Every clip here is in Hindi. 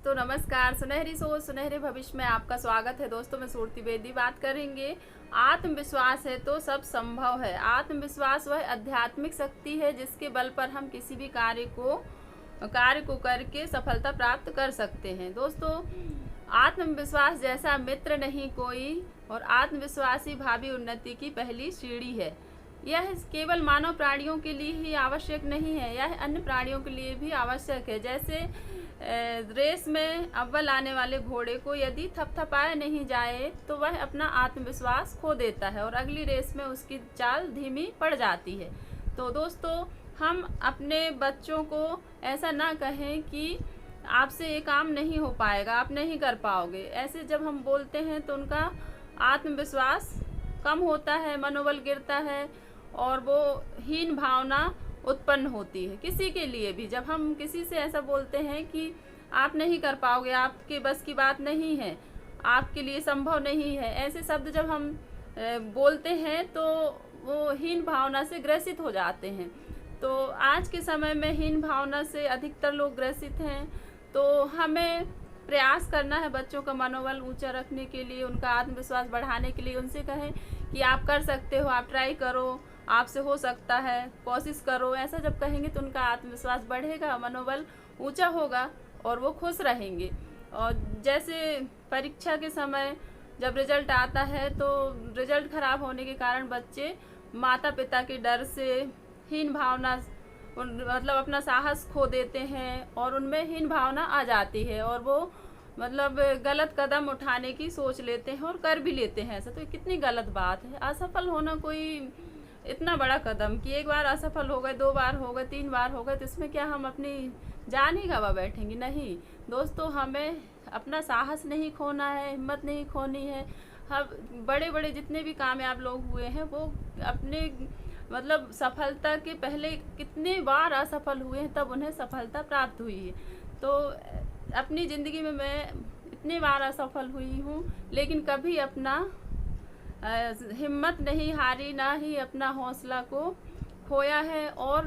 दोस्तों नमस्कार। सुनहरी सोच सुनहरे भविष्य में आपका स्वागत है। दोस्तों मैं सूरती बेदी बात करेंगे। आत्मविश्वास है तो सब संभव है। आत्मविश्वास वह आध्यात्मिक शक्ति है जिसके बल पर हम किसी भी कार्य को करके सफलता प्राप्त कर सकते हैं। दोस्तों आत्मविश्वास जैसा मित्र नहीं कोई, और आत्मविश्वासी भावी उन्नति की पहली सीढ़ी है। यह केवल मानव प्राणियों के लिए ही आवश्यक नहीं है, यह अन्य प्राणियों के लिए भी आवश्यक है। जैसे रेस में अव्वल आने वाले घोड़े को यदि थपथपाया नहीं जाए तो वह अपना आत्मविश्वास खो देता है और अगली रेस में उसकी चाल धीमी पड़ जाती है। तो दोस्तों हम अपने बच्चों को ऐसा ना कहें कि आपसे ये काम नहीं हो पाएगा, आप नहीं कर पाओगे। ऐसे जब हम बोलते हैं तो उनका आत्मविश्वास कम होता है, मनोबल गिरता है और वो हीन भावना उत्पन्न होती है किसी के लिए भी। जब हम किसी से ऐसा बोलते हैं कि आप नहीं कर पाओगे, आपके बस की बात नहीं है, आपके लिए संभव नहीं है, ऐसे शब्द जब हम बोलते हैं तो वो हीन भावना से ग्रसित हो जाते हैं। तो आज के समय में हीन भावना से अधिकतर लोग ग्रसित हैं। तो हमें प्रयास करना है बच्चों का मनोबल ऊंचा रखने के लिए, उनका आत्मविश्वास बढ़ाने के लिए। उनसे कहें कि आप कर सकते हो, आप ट्राई करो, आपसे हो सकता है, कोशिश करो। ऐसा जब कहेंगे तो उनका आत्मविश्वास बढ़ेगा, मनोबल ऊंचा होगा और वो खुश रहेंगे। और जैसे परीक्षा के समय जब रिजल्ट आता है तो रिजल्ट खराब होने के कारण बच्चे माता पिता के डर से हीन भावना मतलब अपना साहस खो देते हैं और उनमें हीन भावना आ जाती है और वो मतलब गलत कदम उठाने की सोच लेते हैं और कर भी लेते हैं। ऐसा तो कितनी गलत बात है। असफल होना कोई इतना बड़ा कदम कि एक बार असफल हो गए, 2 बार हो गए, 3 बार हो गए तो इसमें क्या हम अपनी जान ही गवा बैठेंगे? नहीं दोस्तों, हमें अपना साहस नहीं खोना है, हिम्मत नहीं खोनी है। हम बड़े बड़े जितने भी कामयाब लोग हुए हैं वो अपने मतलब सफलता के पहले कितने बार असफल हुए हैं, तब उन्हें सफलता प्राप्त हुई है। तो अपनी ज़िंदगी में मैं इतने बार असफल हुई हूँ लेकिन कभी अपना हिम्मत नहीं हारी, ना ही अपना हौसला को खोया है, और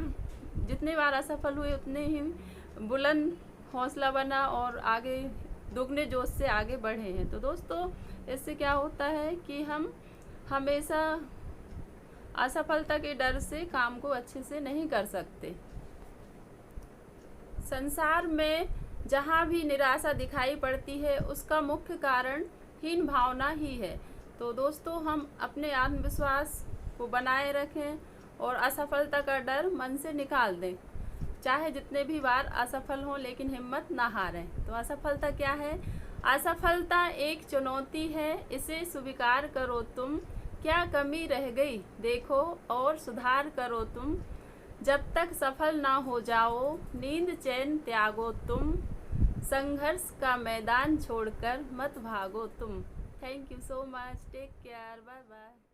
जितने बार असफल हुए उतने ही बुलंद हौसला बना और आगे दुगने जोश से आगे बढ़े हैं। तो दोस्तों इससे क्या होता है कि हम हमेशा असफलता के डर से काम को अच्छे से नहीं कर सकते। संसार में जहाँ भी निराशा दिखाई पड़ती है उसका मुख्य कारण हीन भावना ही है। तो दोस्तों हम अपने आत्मविश्वास को बनाए रखें और असफलता का डर मन से निकाल दें। चाहे जितने भी बार असफल हों लेकिन हिम्मत ना हारें। तो असफलता क्या है? असफलता एक चुनौती है, इसे स्वीकार करो तुम। क्या कमी रह गई देखो और सुधार करो तुम। जब तक सफल ना हो जाओ नींद चैन त्यागो तुम। संघर्ष का मैदान छोड़कर मत भागो तुम। Thank you so much. Take care. Bye bye.